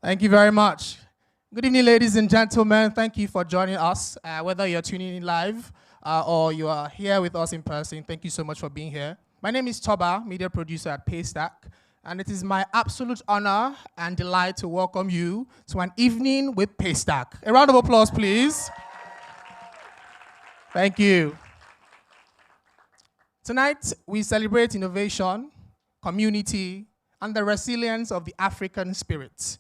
Thank you very much. Good evening, ladies and gentlemen. Thank you for joining us, whether you're tuning in live or you are here with us in person. Thank you so much for being here. My name is Toba, media producer at Paystack, and it is my absolute honor and delight to welcome you to an evening with Paystack. A round of applause, please. Thank you. Tonight, we celebrate innovation, community, and the resilience of the African spirit.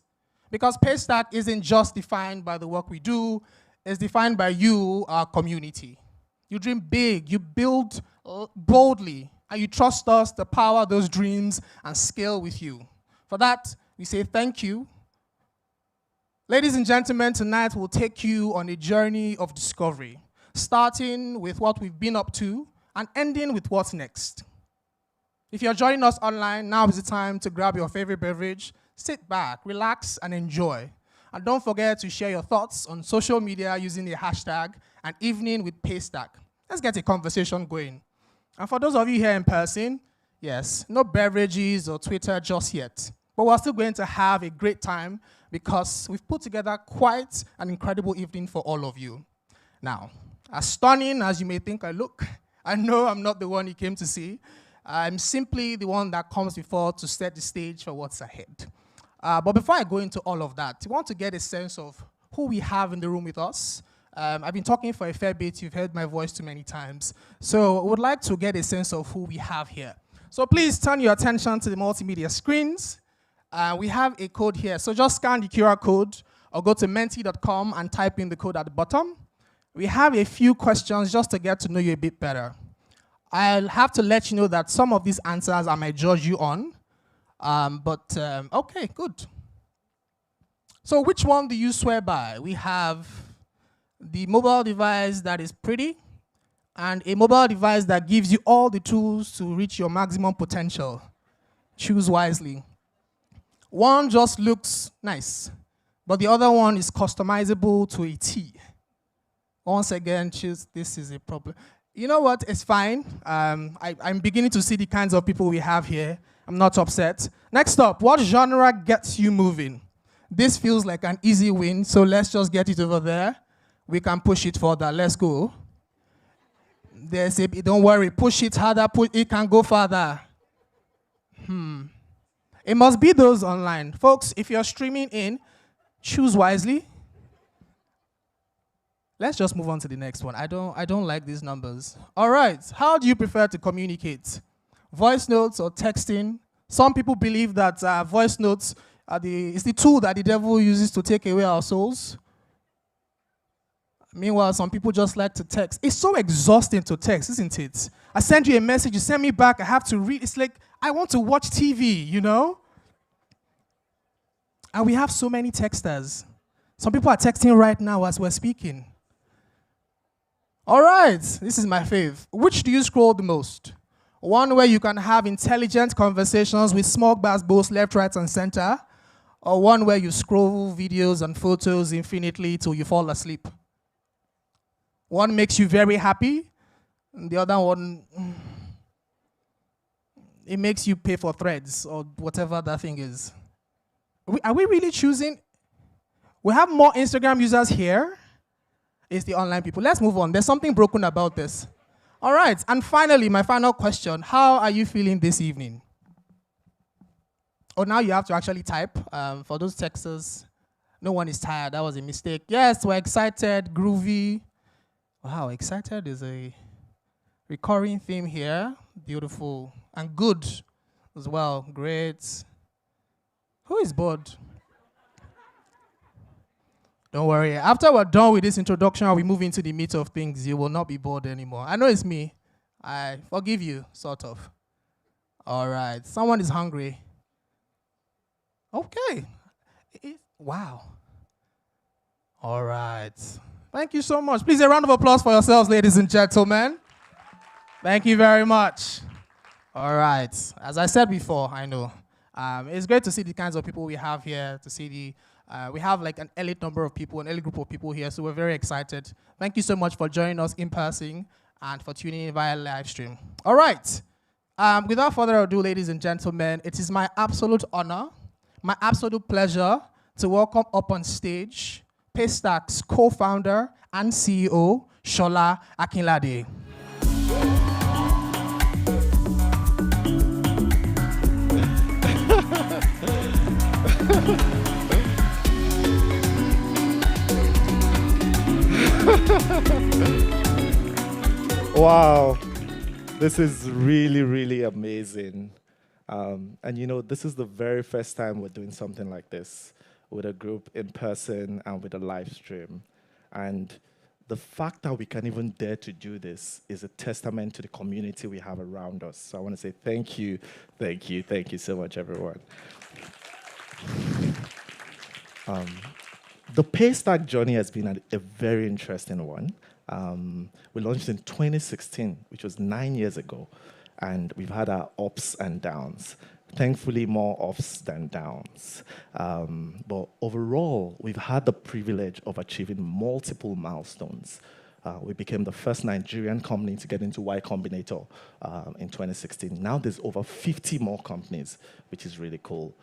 Because Paystack isn't just defined by the work we do, it's defined by you, our community. You dream big, you build boldly, and you trust us to power those dreams and scale with you. For that, we say thank you. Ladies and gentlemen, tonight we'll take you on a journey of discovery, starting with what we've been up to and ending with what's next. If you're joining us online, now is the time to grab your favorite beverage, sit back, relax, and enjoy. And don't forget to share your thoughts on social media using the hashtag #an evening with Paystack. Let's get a conversation going. And for those of you here in person, yes, no beverages or Twitter just yet. But we're still going to have a great time because we've put together quite an incredible evening for all of you. Now, as stunning as you may think I look, I know I'm not the one you came to see. I'm simply the one that comes before to set the stage for what's ahead. But before I go into all of that, I want to get a sense of who we have in the room with us. I've been talking for a fair bit. You've heard my voice too many times. So I would like to get a sense of who we have here. So please turn your attention to the multimedia screens. We have a code here. So just scan the QR code or go to menti.com and type in the code at the bottom. We have a few questions just to get to know you a bit better. I'll have to let you know that some of these answers I might judge you on. Okay, good. So which one do you swear by? We have the mobile device that is pretty and a mobile device that gives you all the tools to reach your maximum potential. Choose wisely. One just looks nice, but the other one is customizable to a T. Once again, choose, this is a problem. You know what, it's fine. I'm beginning to see the kinds of people we have here. I'm not upset. Next up, what genre gets you moving? This feels like an easy win, so let's just get it over there. We can push it further, let's go. Don't worry, push it harder, it can go further. It must be those online. Folks, if you're streaming in, choose wisely. Let's just move on to the next one. I don't like these numbers. All right, how do you prefer to communicate? Voice notes or texting? Some people believe that voice notes is the tool that the devil uses to take away our souls. Meanwhile, some people just like to text. It's so exhausting to text, isn't it? I send you a message, you send me back, I have to read. It's like I want to watch TV, you know? And we have so many texters. Some people are texting right now as we're speaking. All right, this is my fave. Which do you scroll the most? One where you can have intelligent conversations with small both left, right, and center, or one where you scroll videos and photos infinitely till you fall asleep? One makes you very happy, and the other one, it makes you pay for threads or whatever that thing is. Are we really choosing? We have more Instagram users here. It's the online people. Let's move on. There's something broken about this. All right, and finally, my final question. How are you feeling this evening? Oh, now you have to actually type. For those texters, no one is tired. That was a mistake. Yes, we're excited, groovy. Wow, excited is a recurring theme here. Beautiful and good as well. Great. Who is bored? Don't worry. After we're done with this introduction, we move into the meat of things. You will not be bored anymore. I know it's me. I forgive you, sort of. All right. Someone is hungry. Okay. Wow. All right. Thank you so much. Please, a round of applause for yourselves, ladies and gentlemen. Thank you very much. All right. As I said before, I know. It's great to see the kinds of people we have here, to see the we have like an elite number of people, an elite group of people here, so we're very excited. Thank you so much for joining us in person and for tuning in via live stream. All right. Without further ado, ladies and gentlemen, it is my absolute honor, my absolute pleasure to welcome up on stage Paystack's co-founder and CEO, Shola Akinlade. Wow, this is really, really amazing. And this is the very first time we're doing something like this with a group in person and with a live stream. And the fact that we can even dare to do this is a testament to the community we have around us. So I want to say thank you so much, everyone. The Paystack journey has been a very interesting one. We launched in 2016, which was 9 years ago, and we've had our ups and downs. Thankfully, more ups than downs. But overall, we've had the privilege of achieving multiple milestones. We became the first Nigerian company to get into Y Combinator in 2016. Now there's over 50 more companies, which is really cool.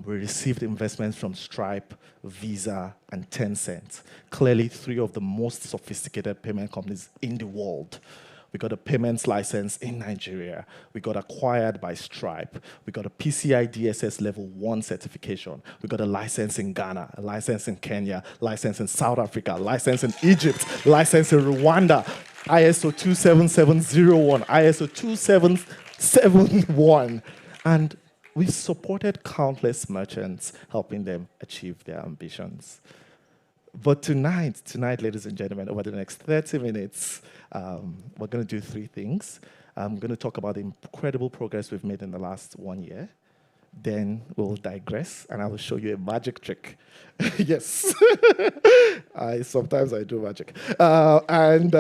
We received investments from Stripe, Visa, and Tencent. Clearly, 3 of the most sophisticated payment companies in the world. We got a payments license in Nigeria. We got acquired by Stripe. We got a PCI DSS Level 1 certification. We got a license in Ghana, a license in Kenya, license in South Africa, license in Egypt, license in Rwanda, ISO 27701, ISO 2771. And we've supported countless merchants, helping them achieve their ambitions. But tonight, ladies and gentlemen, over the next 30 minutes, we're going to do 3 things. I'm going to talk about the incredible progress we've made in the last 1 year. Then we'll digress, and I will show you a magic trick. Yes. Sometimes I do magic. And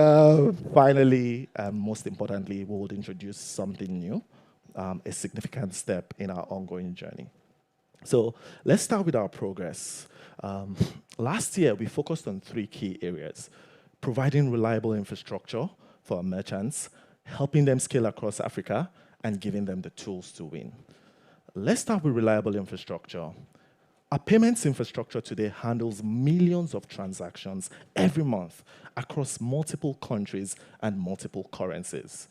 finally, most importantly, we will introduce something new, a significant step in our ongoing journey. So let's start with our progress. Last year, we focused on 3 key areas: providing reliable infrastructure for our merchants, helping them scale across Africa, and giving them the tools to win. Let's start with reliable infrastructure. Our payments infrastructure today handles millions of transactions every month across multiple countries and multiple currencies.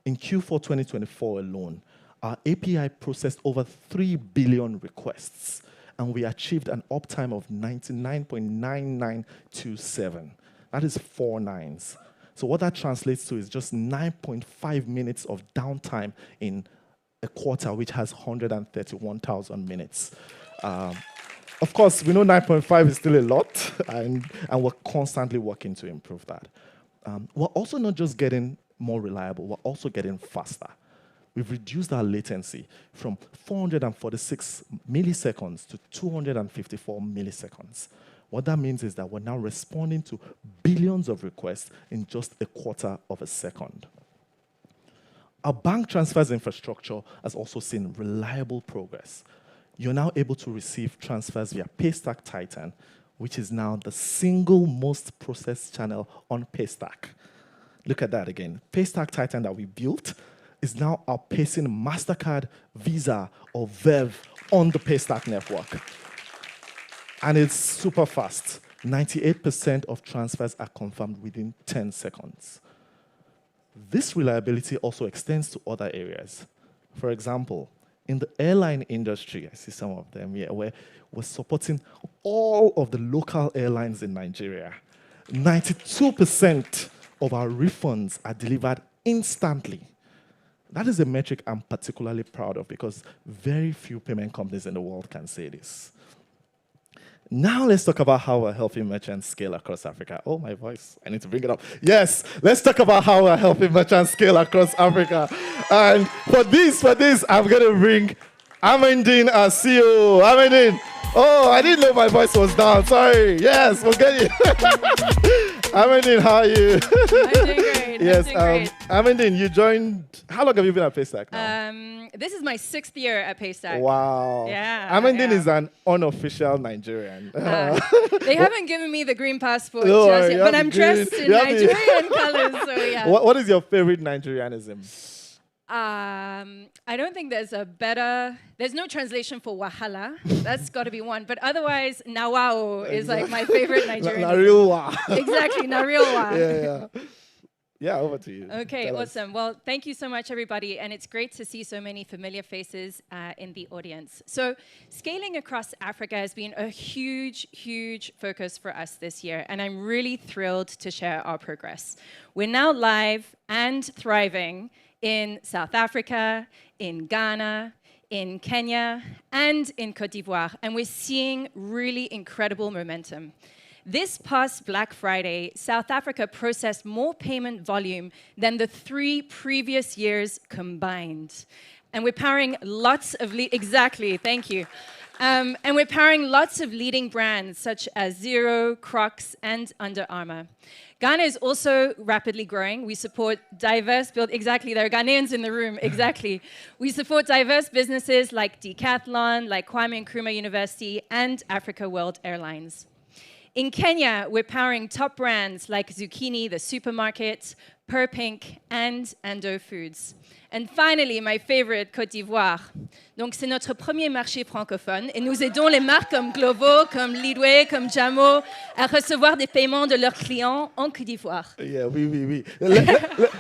In Q4 2024 alone, our API processed over 3 billion requests, and we achieved an uptime of 99.9927. That is 4 nines. So what that translates to is just 9.5 minutes of downtime in a quarter, which has 131,000 minutes. Of course, we know 9.5 is still a lot, and we're constantly working to improve that. We're also not just getting more reliable, we're also getting faster. We've reduced our latency from 446 milliseconds to 254 milliseconds. What that means is that we're now responding to billions of requests in just a quarter of a second. Our bank transfers infrastructure has also seen reliable progress. You're now able to receive transfers via Paystack Titan, which is now the single most processed channel on Paystack. Look at that again. Paystack Titan that we built is now outpacing MasterCard, Visa, or Verve on the Paystack network. And it's super fast. 98% of transfers are confirmed within 10 seconds. This reliability also extends to other areas. For example, in the airline industry, I see some of them here, where we're supporting all of the local airlines in Nigeria. 92% of our refunds are delivered instantly. That is a metric I'm particularly proud of because very few payment companies in the world can say this. Now let's talk about how we're helping merchants scale across Africa. Oh, my voice. I need to bring it up. Yes, let's talk about how we're helping merchants scale across Africa. And for this, I'm going to bring Amandine, our CEO. Amandine. Oh, I didn't know my voice was down. Sorry. Yes, we'll get you. Amandine, how are you? I'm doing great. Yes, I'm doing great. Amandine, you joined. How long have you been at Paystack now? This is my 6th year at Paystack. Wow. Yeah. Amandine is an unofficial Nigerian. They haven't given me the green passport No, just yet, but I'm green- dressed in Nigerian colors, so yeah. What is your favorite Nigerianism? I don't think there's no translation for wahala. That's got to be one. But otherwise, nawao is like my favorite Nigerian. Nariwa. Exactly, nariwa. Yeah. Yeah, over to you. Okay, Tell us. awesome. Well, thank you so much, everybody. And it's great to see so many familiar faces in the audience. So scaling across Africa has been a huge, huge focus for us this year. And I'm really thrilled to share our progress. We're now live and thriving in South Africa, in Ghana, in Kenya, and in Cote d'Ivoire. And we're seeing really incredible momentum. This past Black Friday, South Africa processed more payment volume than the 3 previous years combined. And we're powering lots of, exactly, thank you. And we're powering lots of leading brands such as Zero, Crocs, and Under Armour. Ghana is also rapidly growing. We support diverse exactly, there are Ghanaians in the room, exactly. We support diverse businesses like Decathlon, like Kwame Nkrumah University, and Africa World Airlines. In Kenya, we're powering top brands like Zucchini, the supermarket, Purpink, and Ando Foods. And finally, my favorite, Côte d'Ivoire. Donc, c'est notre premier marché francophone et nous aidons les marques comme Glovo, comme Lidway, comme Jamo à recevoir des paiements de leurs clients en Côte d'Ivoire. Yeah, oui.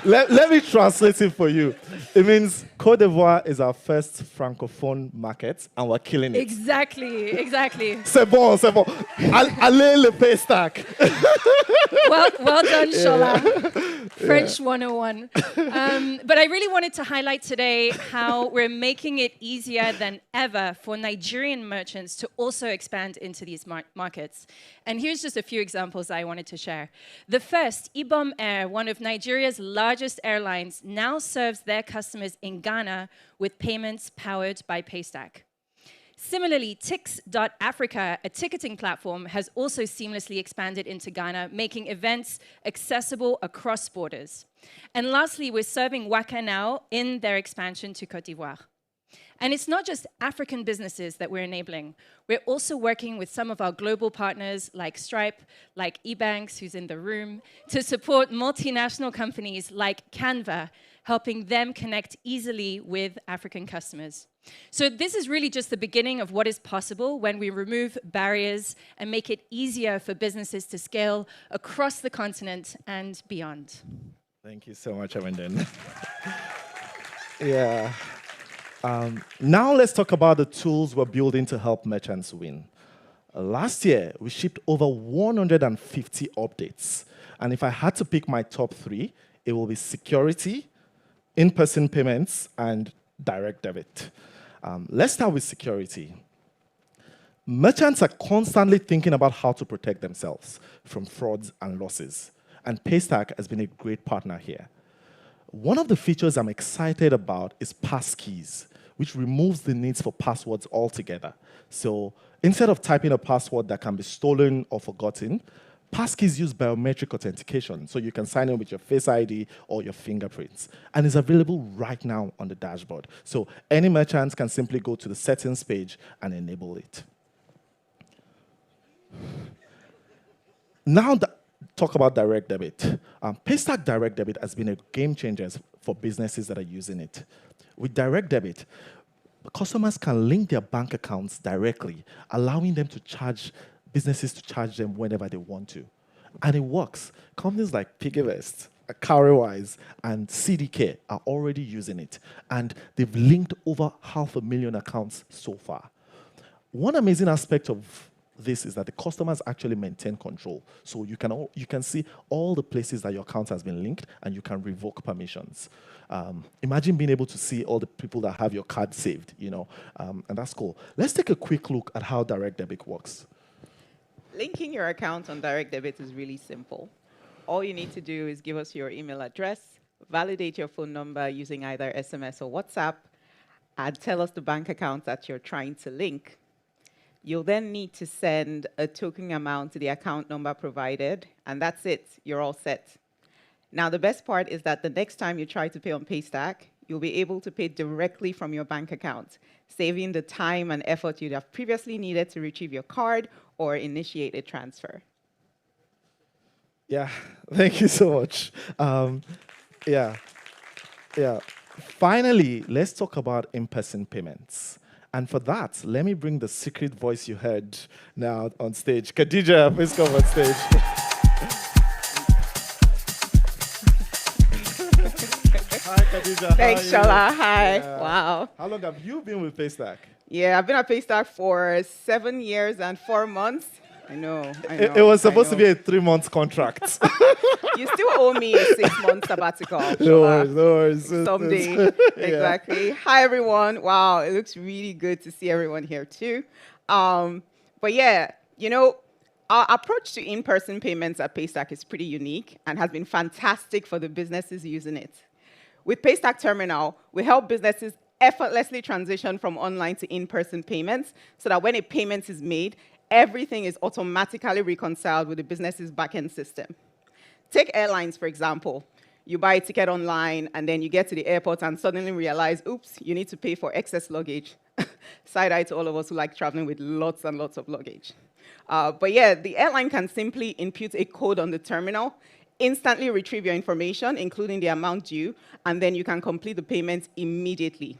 Let me translate it for you. It means Côte d'Ivoire is our first francophone market and we're killing it. Exactly. C'est bon. Allez le Paystack. Well done, Shola. French 101. But I really wanted to highlight today how we're making it easier than ever for Nigerian merchants to also expand into these markets. And here's just a few examples I wanted to share. The first, Ibom Air, one of Nigeria's largest airlines, now serves their customers in Ghana with payments powered by Paystack. Similarly, Tix.Africa, a ticketing platform, has also seamlessly expanded into Ghana, making events accessible across borders. And lastly, we're serving Waka now in their expansion to Cote d'Ivoire. And it's not just African businesses that we're enabling. We're also working with some of our global partners like Stripe, like eBanks, who's in the room, to support multinational companies like Canva, helping them connect easily with African customers. So this is really just the beginning of what is possible when we remove barriers and make it easier for businesses to scale across the continent and beyond. Thank you so much, Amandine. Yeah. Now let's talk about the tools we're building to help merchants win. Last year, we shipped over 150 updates. And if I had to pick my top 3, it will be security, in-person payments, and direct debit. Let's start with security. Merchants are constantly thinking about how to protect themselves from frauds and losses. And Paystack has been a great partner here. One of the features I'm excited about is passkeys, which removes the needs for passwords altogether. So instead of typing a password that can be stolen or forgotten, passkeys use biometric authentication, so you can sign in with your Face ID or your fingerprints. And it's available right now on the dashboard. So any merchant can simply go to the settings page and enable it. Now, talk about direct debit. Paystack Direct Debit has been a game changer for businesses that are using it. With direct debit, customers can link their bank accounts directly, allowing them to charge businesses to charge them whenever they want to. And it works. Companies like PiggyVest, Cowrywise, and CDK are already using it. And they've linked over 500,000 accounts so far. One amazing aspect of this is that the customers actually maintain control. So you can see all the places that your account has been linked, and you can revoke permissions. Imagine being able to see all the people that have your card saved, and that's cool. Let's take a quick look at how direct debit works. Linking your account on direct debit is really simple. All you need to do is give us your email address, validate your phone number using either SMS or WhatsApp, and tell us the bank account that you're trying to link. You'll then need to send a token amount to the account number provided, and that's it. You're all set. Now, the best part is that the next time you try to pay on Paystack, you'll be able to pay directly from your bank account, saving the time and effort you'd have previously needed to retrieve your card or initiate a transfer. Yeah, thank you so much. Finally, let's talk about in-person payments. And for that, let me bring the secret voice you heard now on stage. Khadija, please come on stage. Hi, Khadija. Thanks, How are you? Shola. Hi. Yeah. Wow. How long have you been with Paystack? Yeah, I've been at Paystack for 7 years and 4 months. I know. It was supposed to be a 3-month contract. You still owe me a 6-month sabbatical. No Shola. worries. Someday. Yeah. Exactly. Hi, everyone. Wow, it looks really good to see everyone here, too. But yeah, our approach to in-person payments at Paystack is pretty unique and has been fantastic for the businesses using it. With Paystack Terminal, we help businesses effortlessly transition from online to in-person payments so that when a payment is made, everything is automatically reconciled with the business's backend system. Take airlines, for example. You buy a ticket online, and then you get to the airport and suddenly realize, oops, you need to pay for excess luggage. Side-eye to all of us who like traveling with lots and lots of luggage. But yeah, the airline can simply input a code on the terminal, instantly retrieve your information, including the amount due, and then you can complete the payment immediately.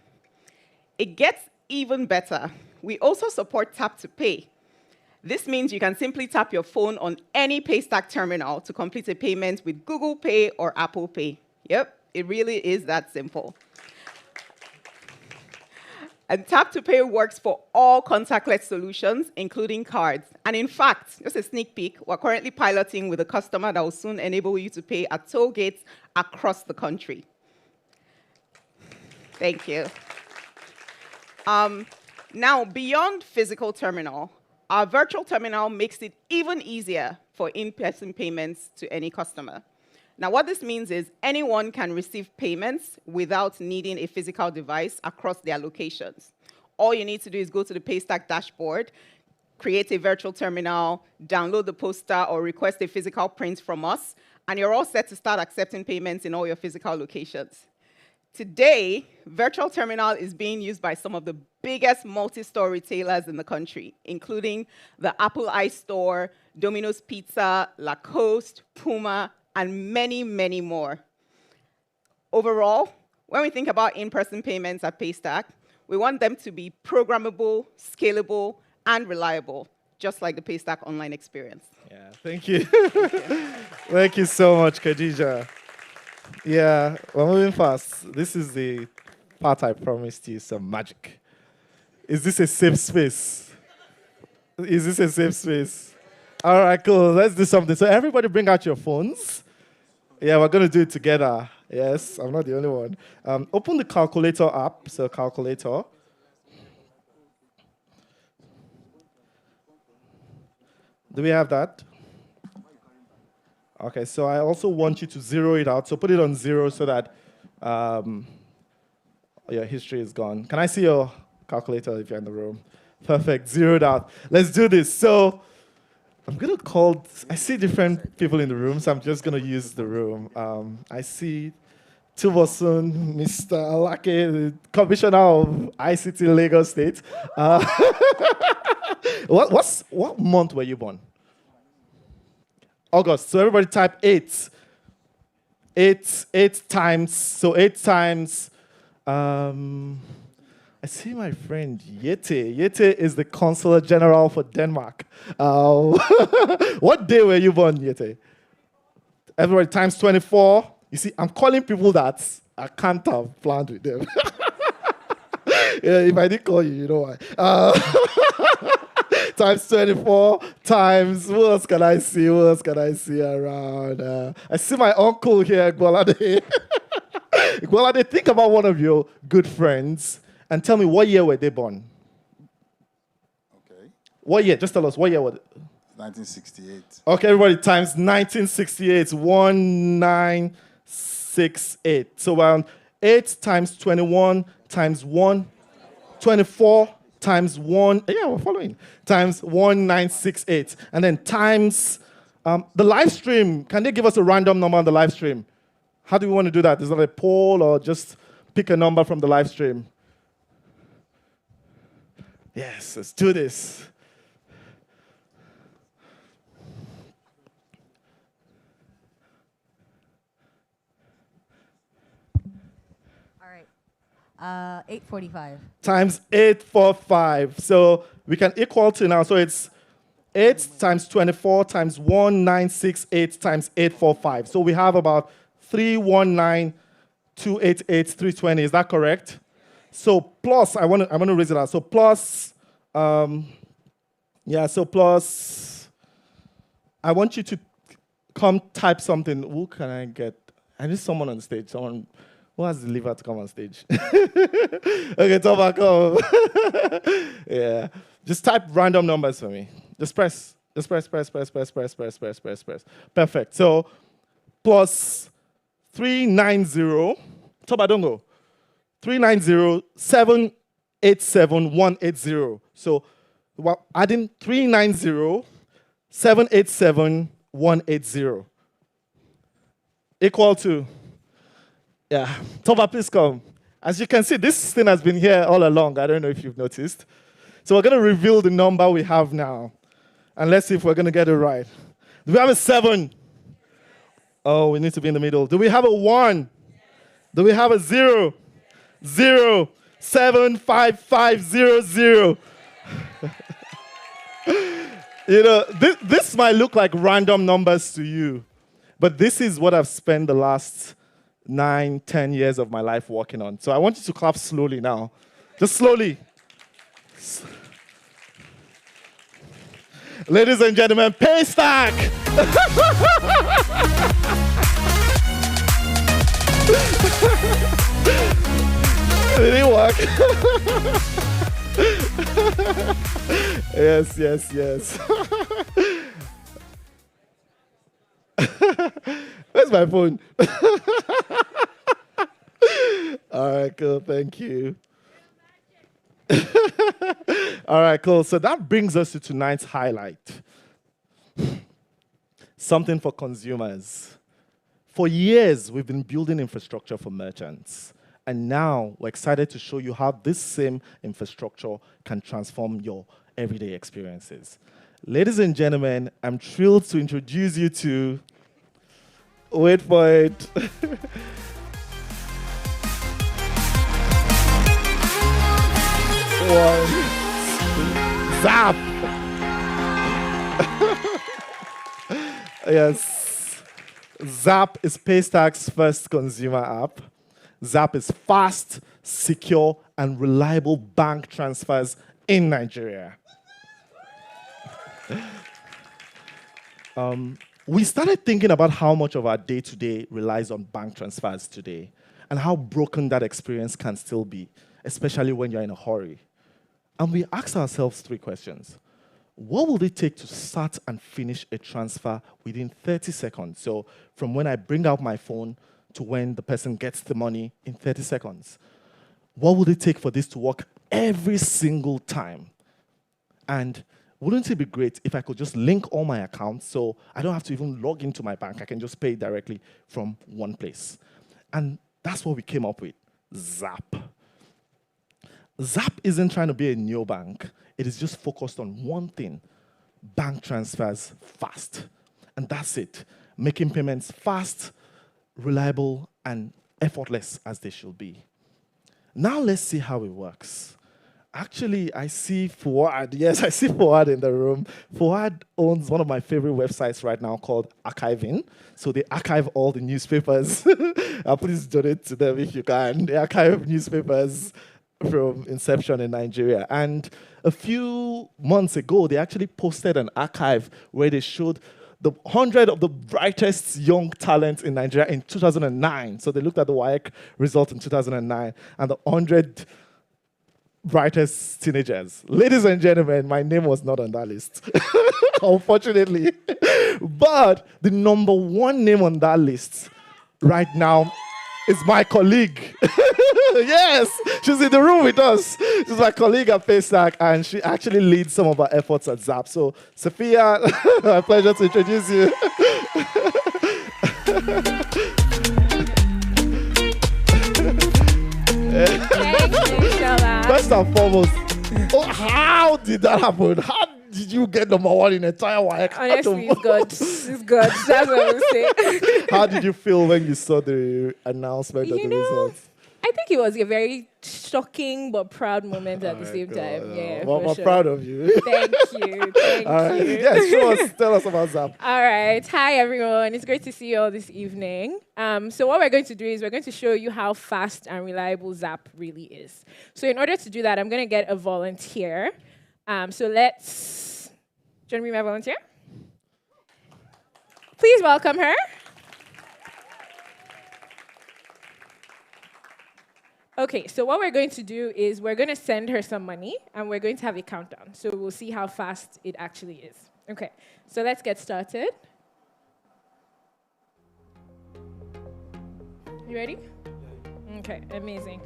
It gets even better. We also support tap to pay. This means you can simply tap your phone on any Paystack terminal to complete a payment with Google Pay or Apple Pay. Yep, it really is that simple. And tap to pay works for all contactless solutions, including cards. And in fact, just a sneak peek, we're currently piloting with a customer that will soon enable you to pay at toll gates across the country. Thank you. Now, beyond physical terminal, our virtual terminal makes it even easier for in-person payments to any customer. Now, what this means is anyone can receive payments without needing a physical device across their locations. All you need to do is go to the Paystack dashboard, create a virtual terminal, download the poster, or request a physical print from us, and you're all set to start accepting payments in all your physical locations. Today, Virtual Terminal is being used by some of the biggest multi-store retailers in the country, including the Apple iStore, Domino's Pizza, Lacoste, Puma, and many, many more. Overall, when we think about in-person payments at Paystack, we want them to be programmable, scalable, and reliable, just like the Paystack online experience. Yeah, thank you. Thank you so much, Khadija. Yeah, we're moving fast. This is the part I promised you, some magic. Is this a safe space? Is this a safe space? All right, cool. Let's do something. So everybody bring out your phones. Yeah, we're going to do it together. Yes, I'm not the only one. Open the calculator app. So calculator. Do we have that? Okay, so I also want you to zero it out. So put it on 0 so that your history is gone. Can I see your calculator if you're in the room? Perfect, zeroed out. Let's do this. So I'm going to call, I see different people in the room, so I'm just going to use the room. I see Tubosun, Mr. Alake, the Commissioner of ICT Lagos State. What month were you born? August. So everybody type 8. 8 times. So 8 times. I see my friend Yete. Yete is the Consular General for Denmark. What day were you born, Yete? Everybody times 24. You see, I'm calling people that I can't have planned with them. Yeah, if I didn't call you, you know why. Times 24, times, what else can I see? What else can I see around? I see my uncle here, Gwalade. Gwalade, think about one of your good friends and tell me what year were they born? Okay. What year? Just tell us, what year was it? 1968. Okay, everybody, times 1968, 1968. So around 8 times 21 times 1, 24 times 1, yeah, we're following, times 1968. And then times the live stream. Can they give us a random number on the live stream? How do we want to do that? Is that a poll or just pick a number from the live stream? Yes, let's do this. All right. 845. Times 845. So we can equal to now. So it's 8 times 24 times 1968 times 845. So we have about 319,288,320. Is that correct? So plus, I'm gonna raise it out. So plus, plus, I want you to come type something. Who can I get? I need someone on stage. Someone who has the liver to come on stage. Okay, Toba, come. Yeah. Just type random numbers for me. Just press. Press. Perfect. So plus 390. Toba, don't go. 390,787,180. So adding 390,787,180 equal to, Toba, please come. As you can see, this thing has been here all along. I don't know if you've noticed. So we're going to reveal the number we have now. And let's see if we're going to get it right. Do we have a 7? Oh, we need to be in the middle. Do we have a 1? Do we have a 0? 0, 7, 5, 5, 0, 0. This might look like random numbers to you, but this is what I've spent the last 9, 10 years of my life working on. So I want you to clap slowly now. Just slowly. Ladies and gentlemen, Paystack! Did it work? Yes. Where's my phone? All right, cool. Thank you. All right, cool. So that brings us to tonight's highlight. Something for consumers. For years, we've been building infrastructure for merchants. And now we're excited to show you how this same infrastructure can transform your everyday experiences. Ladies and gentlemen, I'm thrilled to introduce you to, wait for it. Zap! Yes. Zap is Paystack's first consumer app. Zap is fast, secure, and reliable bank transfers in Nigeria. We started thinking about how much of our day-to-day relies on bank transfers today and how broken that experience can still be, especially when you're in a hurry. And we asked ourselves 3 questions. What will it take to start and finish a transfer within 30 seconds? So from when I bring out my phone to when the person gets the money in 30 seconds. What would it take for this to work every single time? And wouldn't it be great if I could just link all my accounts so I don't have to even log into my bank? I can just pay directly from one place. And that's what we came up with, Zap. Zap isn't trying to be a neobank. It is just focused on one thing, bank transfers fast. And that's it, making payments fast, reliable, and effortless as they should be. Now let's see how it works. Actually, I see Fuad. Yes, I see Fuad in the room. Fuad owns one of my favorite websites right now called Archiving. So they archive all the newspapers. Please donate to them if you can. They archive newspapers from inception in Nigeria. And a few months ago, they actually posted an archive where they showed the 100 of the brightest young talents in Nigeria in 2009. So they looked at the WAEC result in 2009 and the 100 brightest teenagers. Ladies and gentlemen, my name was not on that list, unfortunately. But the number 1 name on that list right now is my colleague. Yes, she's in the room with us. She's my colleague at Paystack, and she actually leads some of our efforts at Zap. So, Sophia, my pleasure to introduce you. Thank you, Shola. First and foremost, how did that happen? How did you get number 1 in entire WAEC? Honestly, it's good. It's good. That's what I would say. How did you feel when you saw the announcement of the results? I think it was a very shocking but proud moment at the same time. Yeah, Well, for we're sure. proud of you. Thank you. Thank you. Yes, show us, tell us about Zap. All right. Hi, everyone. It's great to see you all this evening. So what we're going to do is we're going to show you how fast and reliable Zap really is. So in order to do that, I'm going to get a volunteer. So let's... Do you want to be my volunteer? Please welcome her. Okay, so what we're going to do is we're going to send her some money, and we're going to have a countdown. So we'll see how fast it actually is. Okay, so let's get started. You ready? Okay, amazing.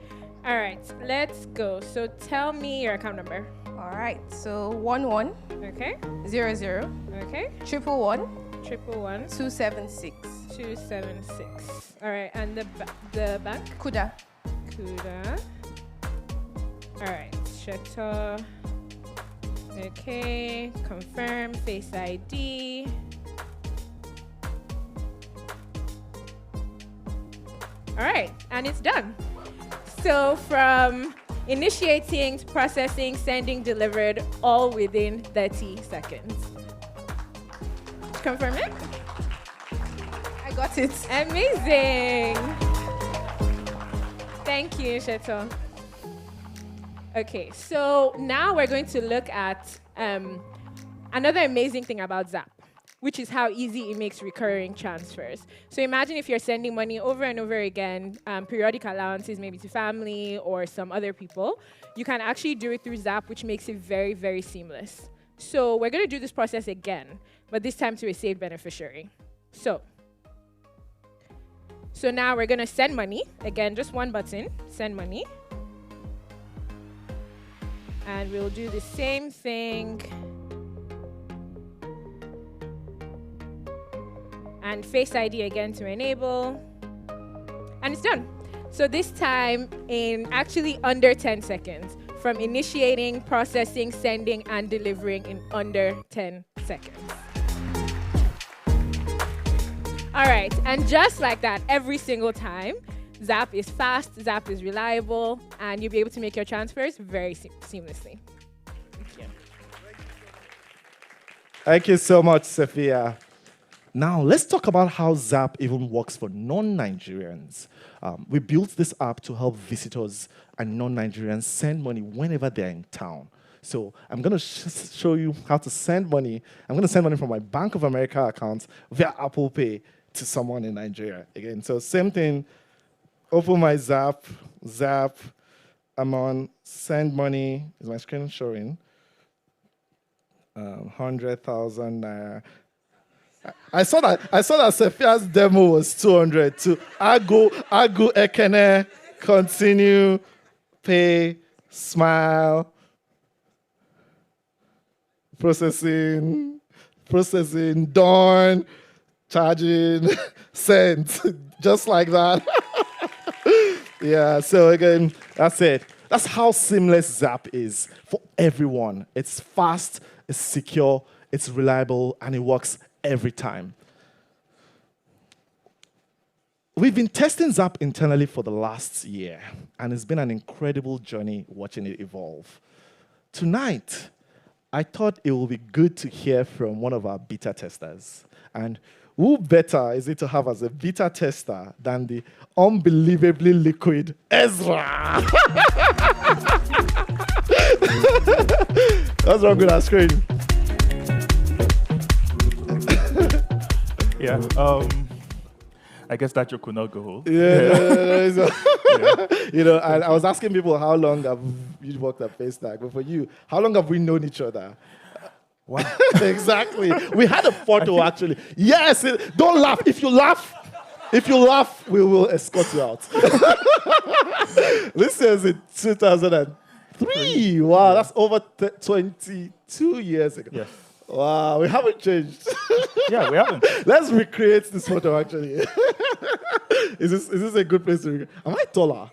All right, let's go. So tell me your account number. All right, so 11 Okay, 00 okay. 111 111 276 276. All right, and the bank? Kuda. Kuda. All right, Shetta. Okay, confirm, Face ID. All right, and it's done. So from initiating, to processing, sending, delivered, all within 30 seconds. Confirm it? I got it. Amazing. Thank you, Sheto. Okay, so now we're going to look at another amazing thing about Zap, which is how easy it makes recurring transfers. So imagine if you're sending money over and over again, periodic allowances maybe to family or some other people, you can actually do it through Zap, which makes it very, very seamless. So we're going to do this process again, but this time to a saved beneficiary. So now we're going to send money. Again, just one button, send money. And we'll do the same thing. And Face ID again to enable. And it's done. So this time in actually under 10 seconds, from initiating, processing, sending, and delivering in under 10 seconds. All right, and just like that, every single time, Zap is fast, Zap is reliable, and you'll be able to make your transfers very seamlessly. Thank you. Thank you so much, Sophia. Now, let's talk about how Zap even works for non-Nigerians. We built this app to help visitors and non-Nigerians send money whenever they're in town. So I'm going to show you how to send money. I'm going to send money from my Bank of America account via Apple Pay to someone in Nigeria. Again, so same thing. Open my Zap. I'm on send money. Is my screen showing? 100,000 naira. I saw that Sophia's demo was 200 too. Agu Ekene, continue, pay, smile, processing, done, charging, sent, just like that. Yeah, so again, that's it. That's how seamless Zap is for everyone. It's fast, it's secure, it's reliable, and it works every time. We've been testing Zap internally for the last year, and it's been an incredible journey watching it evolve. Tonight, I thought it would be good to hear from one of our beta testers. And who better is it to have as a beta tester than the unbelievably liquid Ezra? That's what I'm going to screen. Yeah. I guess that joke will not go home. Yeah. You know, and I was asking people how long have you worked at Paystack, but for you, how long have we known each other? Wow. Exactly. We had a photo actually. Yes. Don't laugh. If you laugh, we will escort you out. This is in 2003. Wow, that's over 22 years ago. Yes. Wow, we haven't changed. Yeah, we haven't. Let's recreate this photo, actually. Is this a good place to recreate? Am I taller?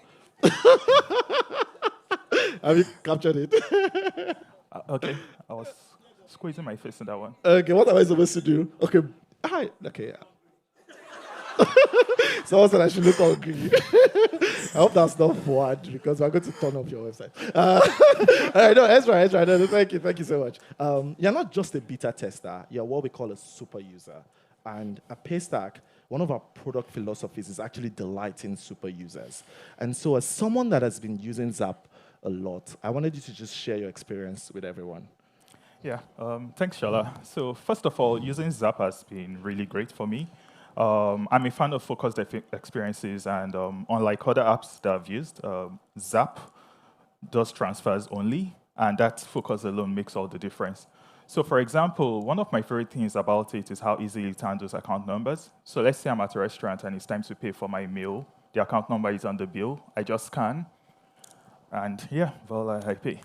Have you captured it? Okay, I was squeezing my face in that one. Okay, what am I supposed to do? Okay, hi. Okay, Someone said I should look hungry. I hope that's not forward because we're going to turn off your website. All right, no, Ezra, no, thank you so much. You're not just a beta tester, you're what we call a super user. And at Paystack, one of our product philosophies is actually delighting super users. And so as someone that has been using Zap a lot, I wanted you to just share your experience with everyone. Yeah, thanks, Shola. So first of all, using Zap has been really great for me. I'm a fan of focused experiences, and unlike other apps that I've used, Zap does transfers only, and that focus alone makes all the difference. So for example, one of my favorite things about it is how easily it handles account numbers. So let's say I'm at a restaurant and it's time to pay for my meal. The account number is on the bill. I just scan, and yeah, voila, I pay.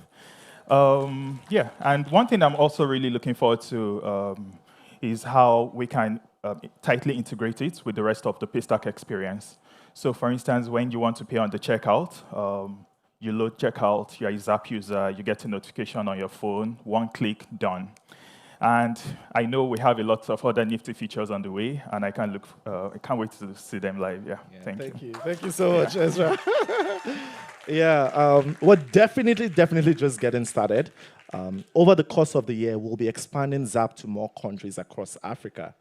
Yeah, and one thing I'm also really looking forward to is how we can tightly integrate it with the rest of the Paystack experience. So for instance, when you want to pay on the checkout, you load checkout, you're a Zap user, you get a notification on your phone, one click, done. And I know we have a lot of other nifty features on the way, and I can't wait to see them live. Yeah, thank you. Thank you so much, Ezra. Yeah, we're definitely just getting started. Over the course of the year, we'll be expanding Zap to more countries across Africa.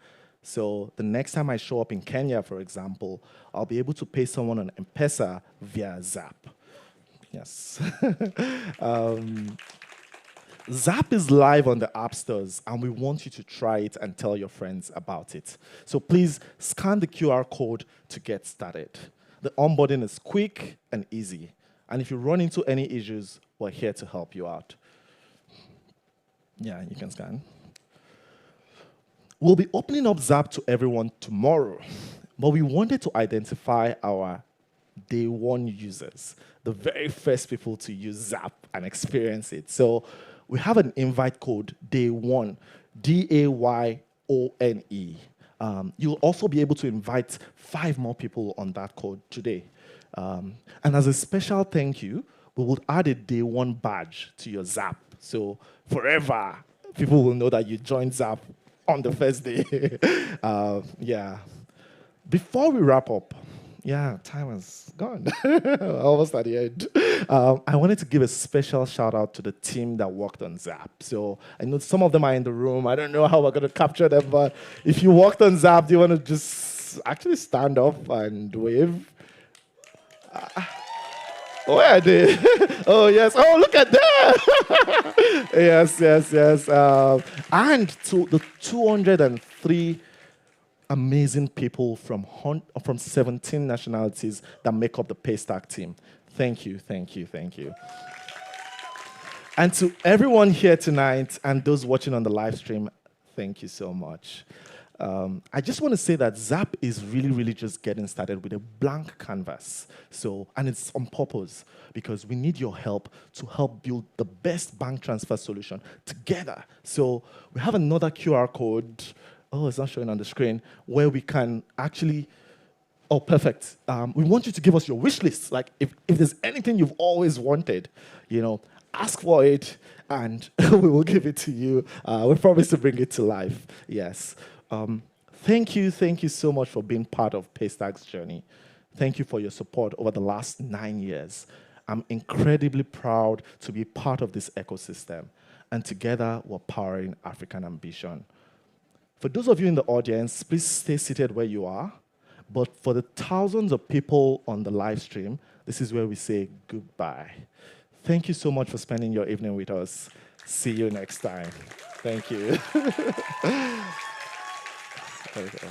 So the next time I show up in Kenya, for example, I'll be able to pay someone on M-Pesa via Zap. Yes. Zap is live on the app stores, and we want you to try it and tell your friends about it. So please scan the QR code to get started. The onboarding is quick and easy. And if you run into any issues, we're here to help you out. Yeah, you can scan. We'll be opening up Zap to everyone tomorrow, but we wanted to identify our day one users, the very first people to use Zap and experience it. So we have an invite code, day one, DAYONE. You'll also be able to invite 5 more people on that code today. And as a special thank you, we will add a day one badge to your Zap. So forever, people will know that you joined Zap on the first day. Yeah. Before we wrap up, yeah, time has gone. Almost at the end. I wanted to give a special shout out to the team that worked on Zap. So I know some of them are in the room. I don't know how we're going to capture them, but if you worked on Zap, do you want to just actually stand up and wave? Where are they? Oh, yes. Oh, look at that. Yes. And to the 203 amazing people from 17 nationalities that make up the Paystack team. Thank you. And to everyone here tonight and those watching on the live stream, thank you so much. I just want to say that Zap is really just getting started with a blank canvas. And it's on purpose because we need your help to help build the best bank transfer solution together. So we have another QR code. Oh, it's not showing on the screen, where we can actually, oh, perfect. We want you to give us your wish list. Like, if there's anything you've always wanted, ask for it, and we will give it to you. We promise to bring it to life. Yes. Thank you so much for being part of Paystack's journey. Thank you for your support over the last 9 years. I'm incredibly proud to be part of this ecosystem, and together we're powering African ambition. For those of you in the audience, please stay seated where you are. But for the thousands of people on the live stream, this is where we say goodbye. Thank you so much for spending your evening with us. See you next time. Thank you. Okay.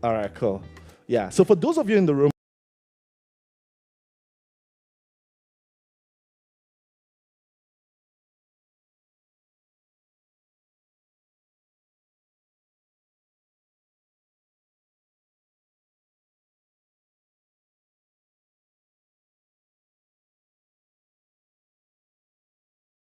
All right, cool. Yeah, so for those of you in the room,